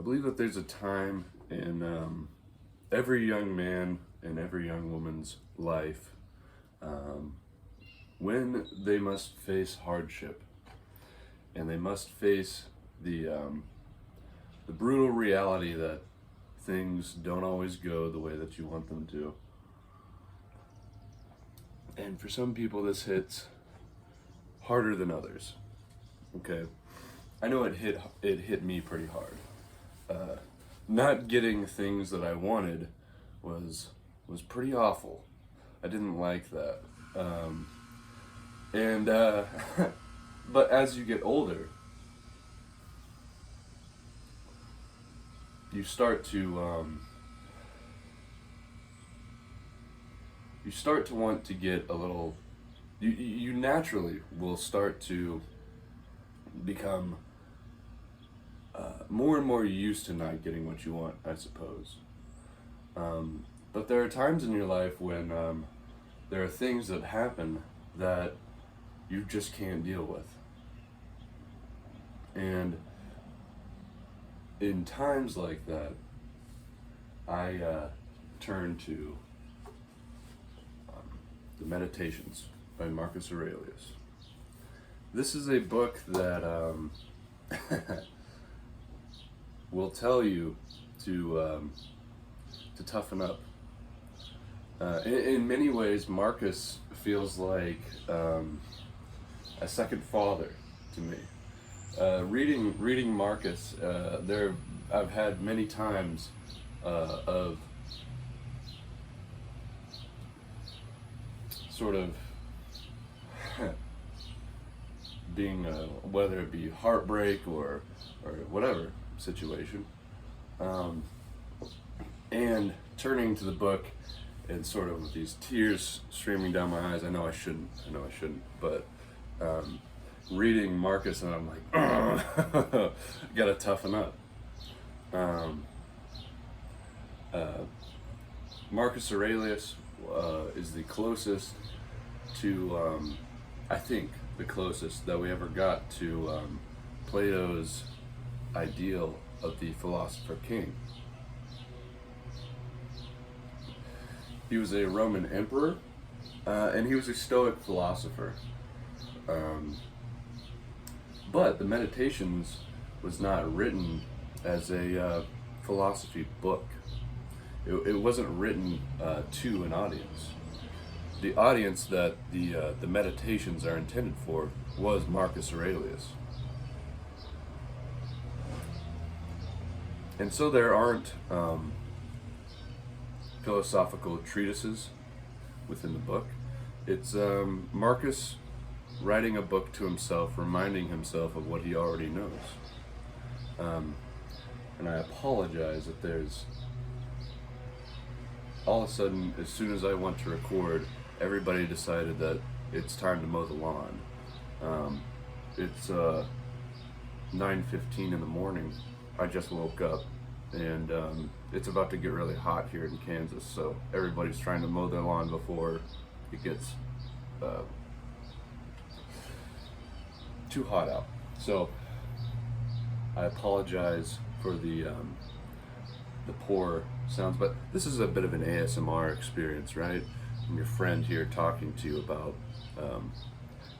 I believe that there's a time in every young man and every young woman's life um, when they must face hardship and they must face the brutal reality that things don't always go the way that you want them to. And for some people, this hits harder than others. Okay, I know it hit me pretty hard. Not getting things that I wanted was pretty awful. I didn't like that. And but as you get older, you start to want to get a little. You naturally will start to become more and more used to not getting what you want, I suppose. But there are times in your life when there are things that happen that you just can't deal with. And in times like that, I turn to the Meditations by Marcus Aurelius. This is a book that will tell you to toughen up. In many ways, Marcus feels like a second father to me. Reading Marcus, I've had many times of sort of being whether it be heartbreak or whatever situation, and turning to the book and sort of with these tears streaming down my eyes. I know I shouldn't, but reading Marcus and I'm like, gotta toughen up. Marcus Aurelius is the closest to, I think, the closest that we ever got to Plato's ideal of the philosopher king. He was a Roman emperor, and he was a Stoic philosopher. But the Meditations was not written as a philosophy book. It wasn't written to an audience. The audience that the Meditations are intended for was Marcus Aurelius. And so there aren't philosophical treatises within the book. It's Marcus writing a book to himself, reminding himself of what he already knows. And I apologize if there's all of a sudden, as soon as I went to record, everybody decided that it's time to mow the lawn. It's 9:15 in the morning. I just woke up, and it's about to get really hot here in Kansas, so everybody's trying to mow their lawn before it gets too hot out. So I apologize for the poor sounds, but this is a bit of an ASMR experience, right? I'm your friend here talking to you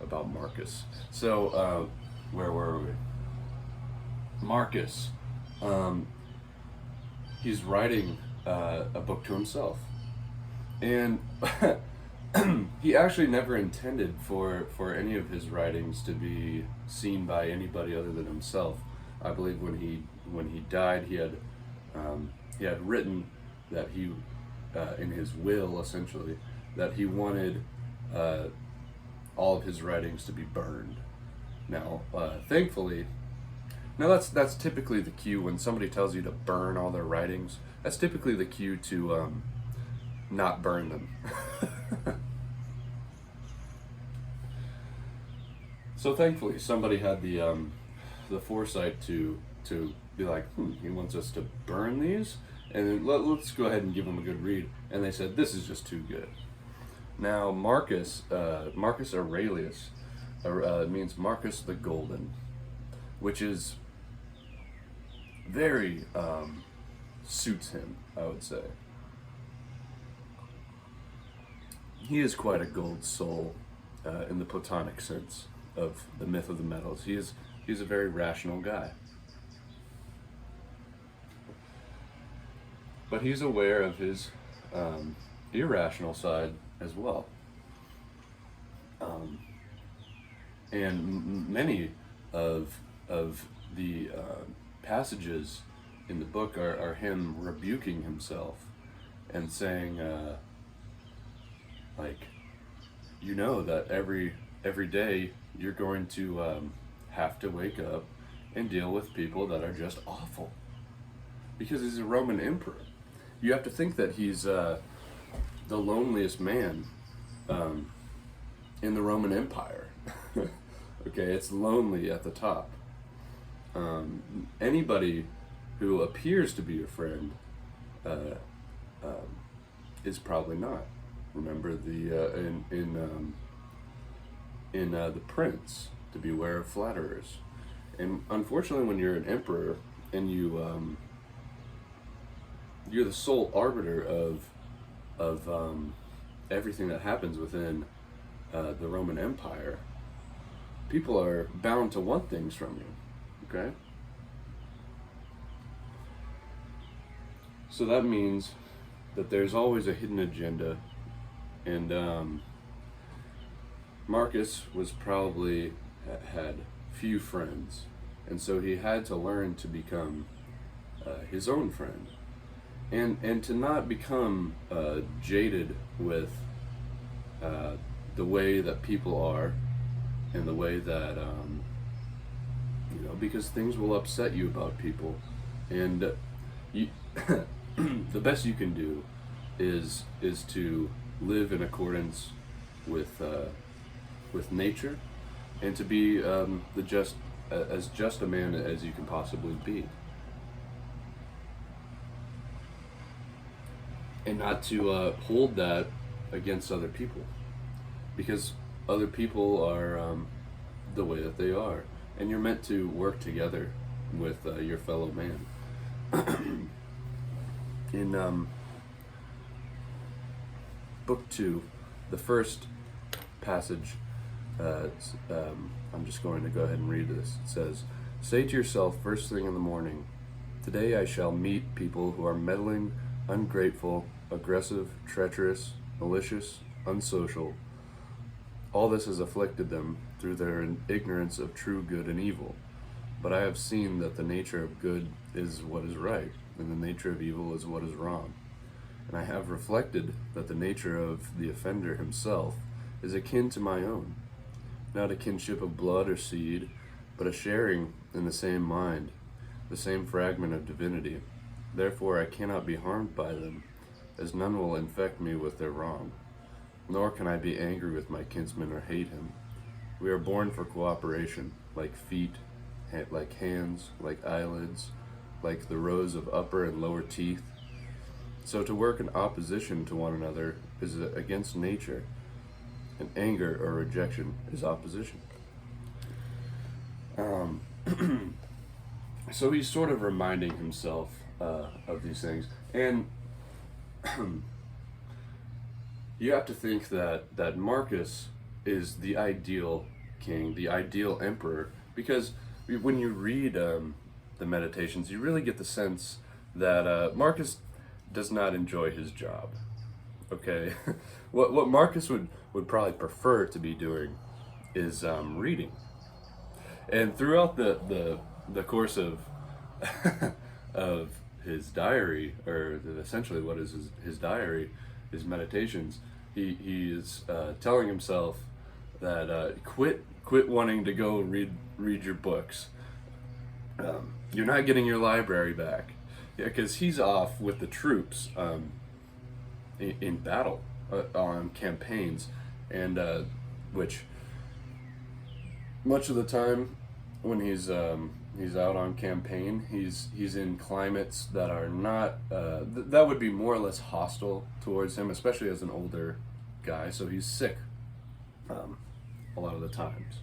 about Marcus. So where were we? Marcus, he's writing a book to himself, and he actually never intended for any of his writings to be seen by anybody other than himself. I believe when he died, he had written that he in his will, essentially, that he wanted all of his writings to be burned. Now, thankfully, that's typically the cue when somebody tells you to burn all their writings. That's typically the cue to not burn them. So thankfully, somebody had the foresight to be like, he wants us to burn these, and let's go ahead and give him a good read. And they said, this is just too good. Now, Marcus Aurelius means Marcus the Golden, which is very suits him, I would say. He is quite a gold soul in the Platonic sense of the myth of the metals. He's a very rational guy. But he's aware of his irrational side as well. And many of the passages in the book are him rebuking himself and saying, like, you know that every day you're going to have to wake up and deal with people that are just awful, because he's a Roman emperor. You have to think that he's the loneliest man in the Roman Empire. Okay, it's lonely at the top. Anybody who appears to be your friend is probably not. Remember in the Prince, to beware of flatterers. And unfortunately, when you're an emperor and you're the sole arbiter of everything that happens within the Roman Empire, people are bound to want things from you. Okay? So that means that there's always a hidden agenda, and Marcus was probably had few friends, and so he had to learn to become his own friend, and to not become jaded with the way that people are, and the way that because things will upset you about people, and you the best you can do is to live in accordance with nature, and to be as just a man as you can possibly be, and not to hold that against other people, because other people are the way that they are, and you're meant to work together with your fellow man. In book 2, the first passage, I'm just going to go ahead and read this. It says, "Say to yourself first thing in the morning, today I shall meet people who are meddling, ungrateful, aggressive, treacherous, malicious, unsocial. All this has afflicted them through their ignorance of true good and evil. But I have seen that the nature of good is what is right, and the nature of evil is what is wrong. And I have reflected that the nature of the offender himself is akin to my own, not a kinship of blood or seed, but a sharing in the same mind, the same fragment of divinity. Therefore I cannot be harmed by them, as none will infect me with their wrong. Nor can I be angry with my kinsman or hate him. We are born for cooperation, like feet, like hands, like eyelids, like the rows of upper and lower teeth. So to work in opposition to one another is against nature, and anger or rejection is opposition." So he's sort of reminding himself of these things, and you have to think that Marcus is the ideal king, the ideal emperor, because when you read the Meditations, you really get the sense that Marcus does not enjoy his job. Okay, what Marcus would probably prefer to be doing is reading, and throughout the course of of his diary, or essentially what is his diary, his meditations, he is telling himself that quit wanting to go read your books. You're not getting your library back. Yeah, because he's off with the troops in battle on campaigns, and which much of the time when he's out on campaign, he's in climates that are not that would be more or less hostile towards him, especially as an older guy. So he's sick a lot of the times.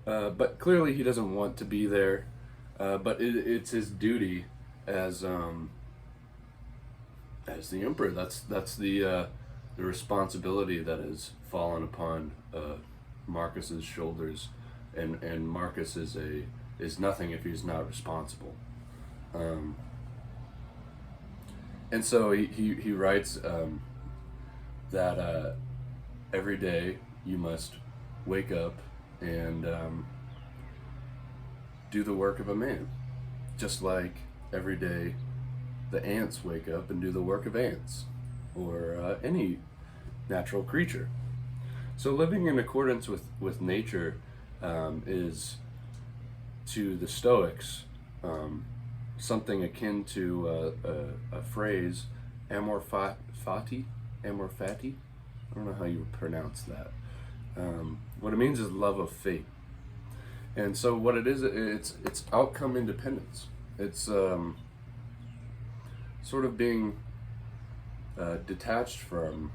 But clearly he doesn't want to be there. but it's his duty as the emperor. That's the responsibility that has fallen upon Marcus's shoulders, and Marcus is nothing if he's not responsible. And so he writes that every day you must wake up and do the work of a man, just like every day the ants wake up and do the work of ants, or any natural creature. So living in accordance with nature is, to the Stoics, something akin to a phrase, Amor fati, Amor fati. I don't know how you pronounce that. What it means is love of fate. And so what it is, it's outcome independence. It's sort of being detached from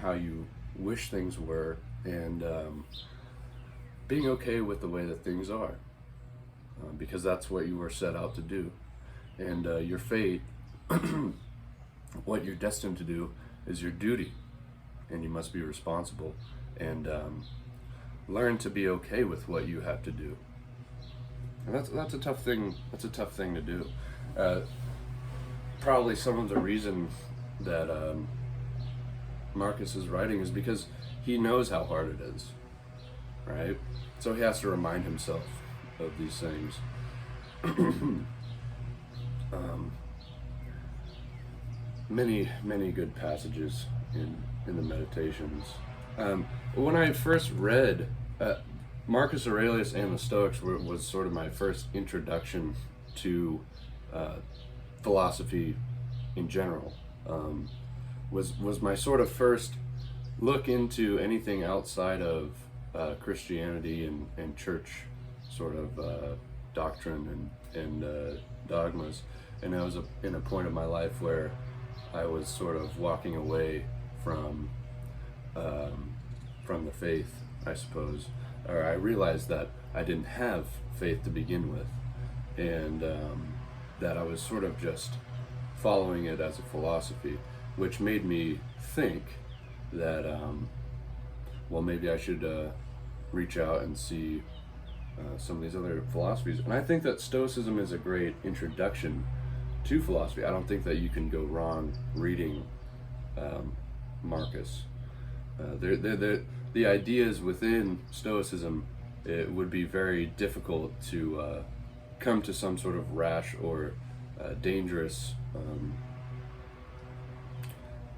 how you wish things were, and being okay with the way that things are, because that's what you were set out to do. And your fate, what you're destined to do, is your duty, and you must be responsible, and learn to be okay with what you have to do. And that's a tough thing. That's a tough thing to do. Probably some of the reason that Marcus is writing is because he knows how hard it is, right? So he has to remind himself of these things. Many good passages in the Meditations. When I first read Marcus Aurelius and the Stoics was sort of my first introduction to philosophy in general. Was my sort of first look into anything outside of Christianity and church sort of doctrine and dogmas. And I was in a point of my life where I was sort of walking away from the faith, I suppose. Or I realized that I didn't have faith to begin with, and that I was sort of just following it as a philosophy, which made me think that, well, maybe I should reach out and see some of these other philosophies. And I think that Stoicism is a great introduction to philosophy. I don't think that you can go wrong reading Marcus. The ideas within Stoicism, it would be very difficult to come to some sort of rash or dangerous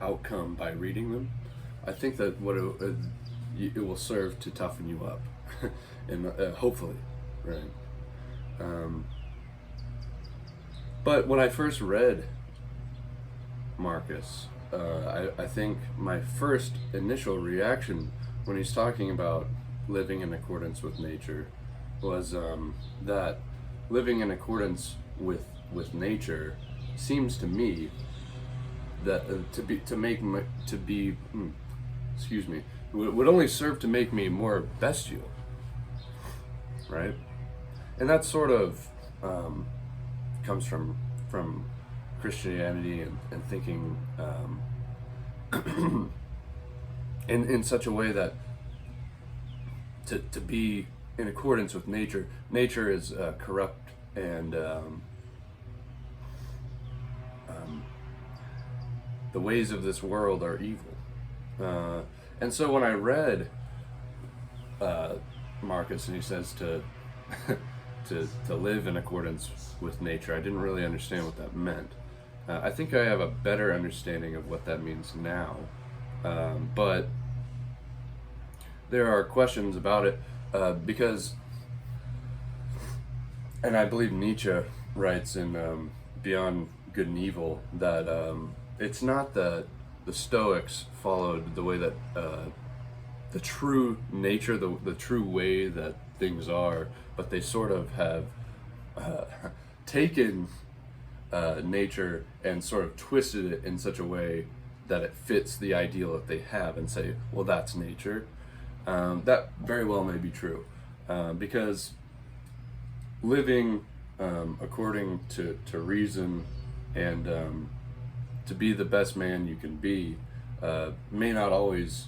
outcome by reading them. I think that what it will serve to toughen you up, and hopefully, right? But when I first read Marcus, I think my first initial reaction when he's talking about living in accordance with nature was that living in accordance with nature seems to me that would only serve to make me more bestial, right? And that sort of comes from Christianity and thinking in such a way that to be in accordance with nature is corrupt, and the ways of this world are evil. And so when I read Marcus, and he says to live in accordance with nature, I didn't really understand what that meant. I think I have a better understanding of what that means now, but there are questions about it, because, and I believe Nietzsche writes in Beyond Good and Evil that it's not that the Stoics followed the way that the true nature, the true way that things are, but they sort of have taken nature and sort of twisted it in such a way that it fits the ideal that they have, and say, well, that's nature. That very well may be true, because living according to reason, and to be the best man you can be, may not always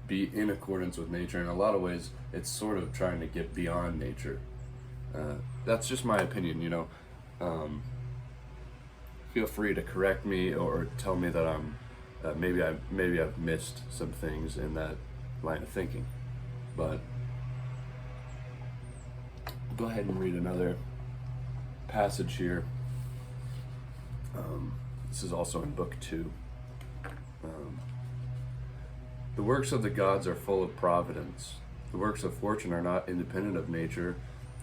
be in accordance with nature. In a lot of ways, it's sort of trying to get beyond nature. That's just my opinion, you know. Feel free to correct me or tell me that I'm maybe I've missed some things in that line of thinking. But go ahead and read another passage here. This is also in book 2. The works of the gods are full of providence. The works of fortune are not independent of nature,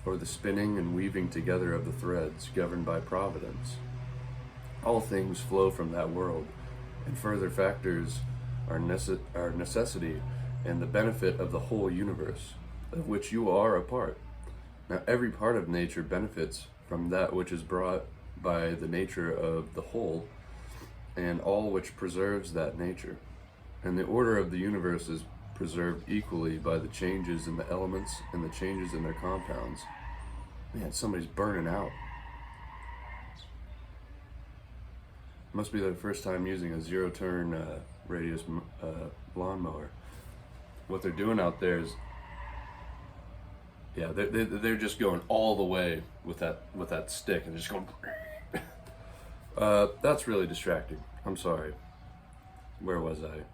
or the spinning and weaving together of the threads governed by providence. All things flow from that world, and further factors are necessity and the benefit of the whole universe, of which you are a part. Now every part of nature benefits from that which is brought by the nature of the whole, and all which preserves that nature. And the order of the universe is preserved equally by the changes in the elements and the changes in their compounds. Man, somebody's burning out. Must be their first time using a zero-turn radius lawnmower. What they're doing out there is, yeah, they're just going all the way with that stick and just going. That's really distracting. I'm sorry. Where was I?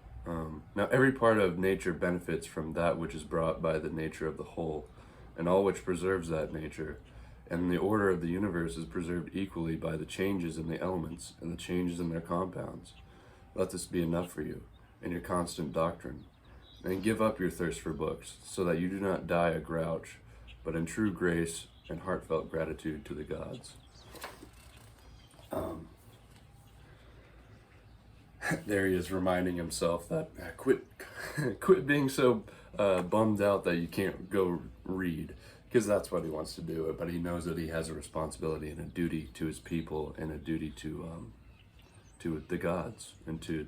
Now every part of nature benefits from that which is brought by the nature of the whole, and all which preserves that nature. And the order of the universe is preserved equally by the changes in the elements and the changes in their compounds. Let this be enough for you and your constant doctrine. And give up your thirst for books, so that you do not die a grouch, but in true grace and heartfelt gratitude to the gods. There he is reminding himself that quit being so bummed out that you can't go read, because that's what he wants to do. But he knows that he has a responsibility and a duty to his people and a duty to the gods and to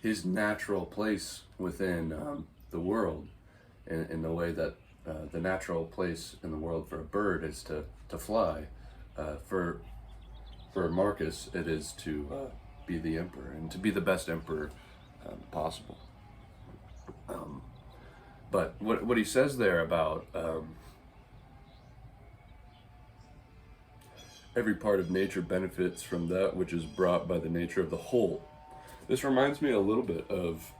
his natural place within the world, in the way that the natural place in the world for a bird is to fly. For Marcus, it is to be the emperor and to be the best emperor possible. But what he says there about every part of nature benefits from that which is brought by the nature of the whole. This reminds me a little bit of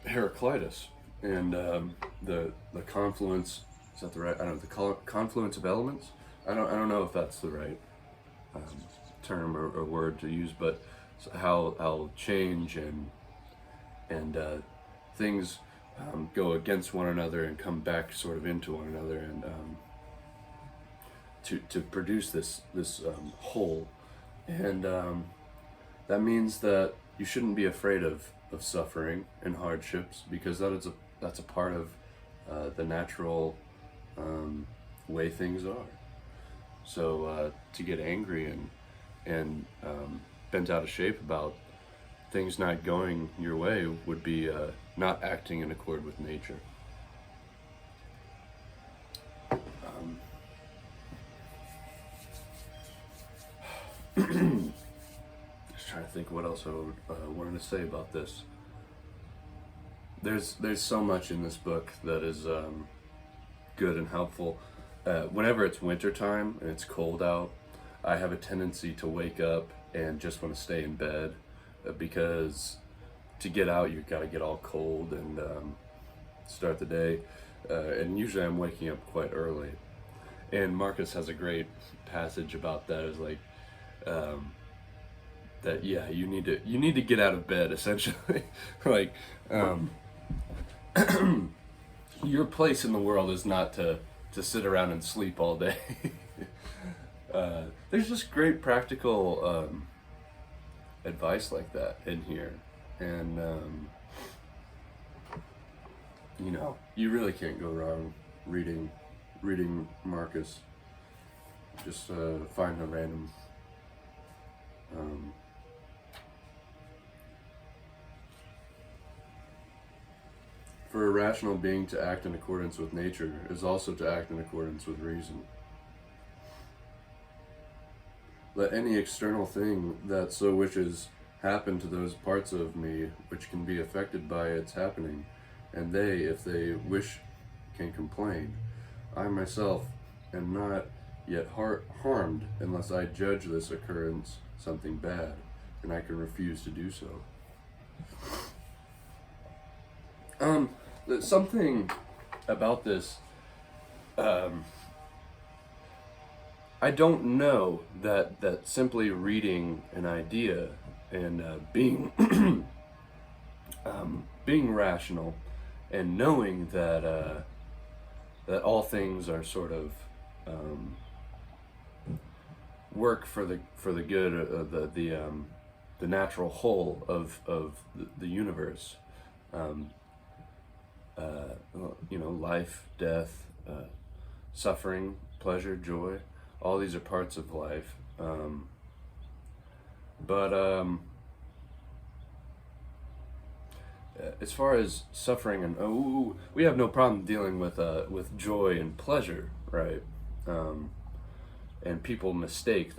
Heraclitus and the confluence. Is that the right? I don't know. The confluence of elements. I don't know if that's the right term or word to use, but how change and things go against one another and come back sort of into one another, and to produce this whole. And that means that you shouldn't be afraid of suffering and hardships, because that's a part of the natural way things are. So to get angry and bent out of shape about things not going your way would be not acting in accord with nature. Just trying to think what else I would wanted to say about this. There's so much in this book that is good and helpful. Whenever it's wintertime and it's cold out, I have a tendency to wake up and just want to stay in bed, because to get out you've got to get all cold and start the day, and usually I'm waking up quite early. And Marcus has a great passage about that. Is like that you need to get out of bed, essentially. Like your place in the world is not to sit around and sleep all day. There's just great practical advice like that in here, and you really can't go wrong reading Marcus. Just find a random For a rational being to act in accordance with nature is also to act in accordance with reason. Let any external thing that so wishes happen to those parts of me which can be affected by its happening, and they, if they wish, can complain. I myself am not yet harmed unless I judge this occurrence something bad, and I can refuse to do so. Something about this, I don't know that simply reading an idea and being being rational and knowing that that all things are sort of work for the good, the natural whole of the universe. Life, death, suffering, pleasure, joy. All these are parts of life. As far as suffering and we have no problem dealing with joy and pleasure, right? And people mistake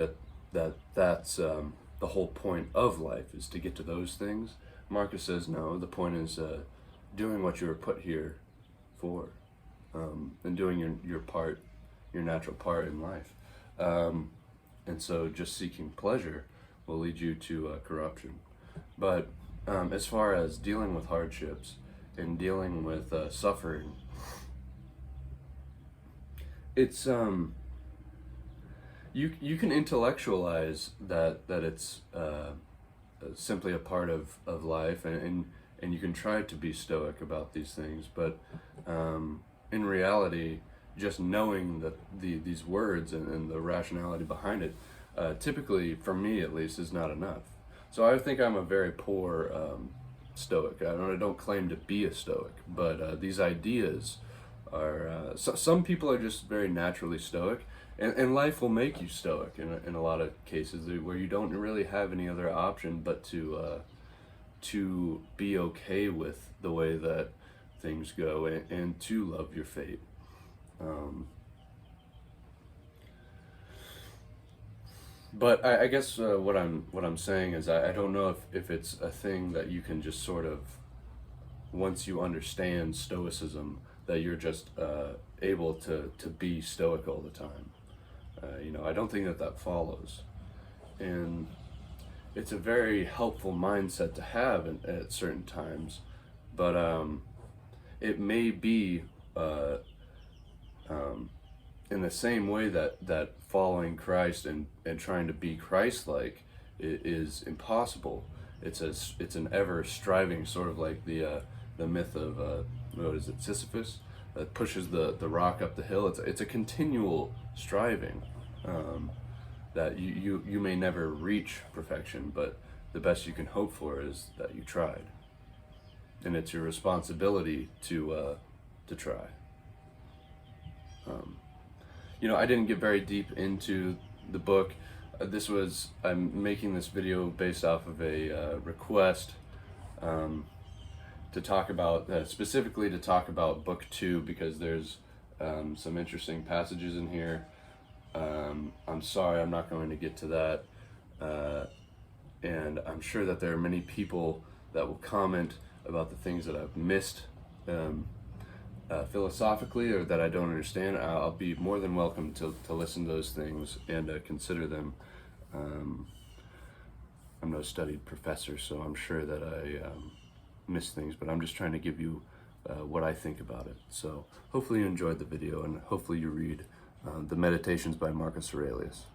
that's the whole point of life is to get to those things. Marcus says no. The point is doing what you were put here for, and doing your part, your natural part in life. And so just seeking pleasure will lead you to corruption. But as far as dealing with hardships and dealing with suffering, it's you can intellectualize that it's simply a part of life, and you can try to be stoic about these things, but in reality, just knowing that these words and the rationality behind it, typically, for me at least, is not enough. So I think I'm a very poor stoic. I don't claim to be a stoic, but these ideas are, some people are just very naturally stoic, and life will make you stoic in a lot of cases where you don't really have any other option but to be okay with the way that things go, and to love your fate. But I guess what I'm saying is I don't know if it's a thing that you can just sort of, once you understand Stoicism, that you're just able to be stoic all the time. I don't think that follows, and it's a very helpful mindset to have at certain times, but it may be in the same way that following Christ and trying to be Christ-like is impossible. It's an ever striving, sort of like the myth of what is it, Sisyphus, that pushes the rock up the hill. It's a continual striving, that you may never reach perfection, but the best you can hope for is that you tried, and it's your responsibility to try. I didn't get very deep into the book. I'm making this video based off of a request to talk about, specifically to talk about book 2, because there's some interesting passages in here. I'm sorry, I'm not going to get to that. And I'm sure that there are many people that will comment about the things that I've missed philosophically, or that I don't understand. I'll be more than welcome to listen to those things and consider them. I'm no studied professor, so I'm sure that I miss things, but I'm just trying to give you what I think about it. So hopefully you enjoyed the video, and hopefully you read the Meditations by Marcus Aurelius.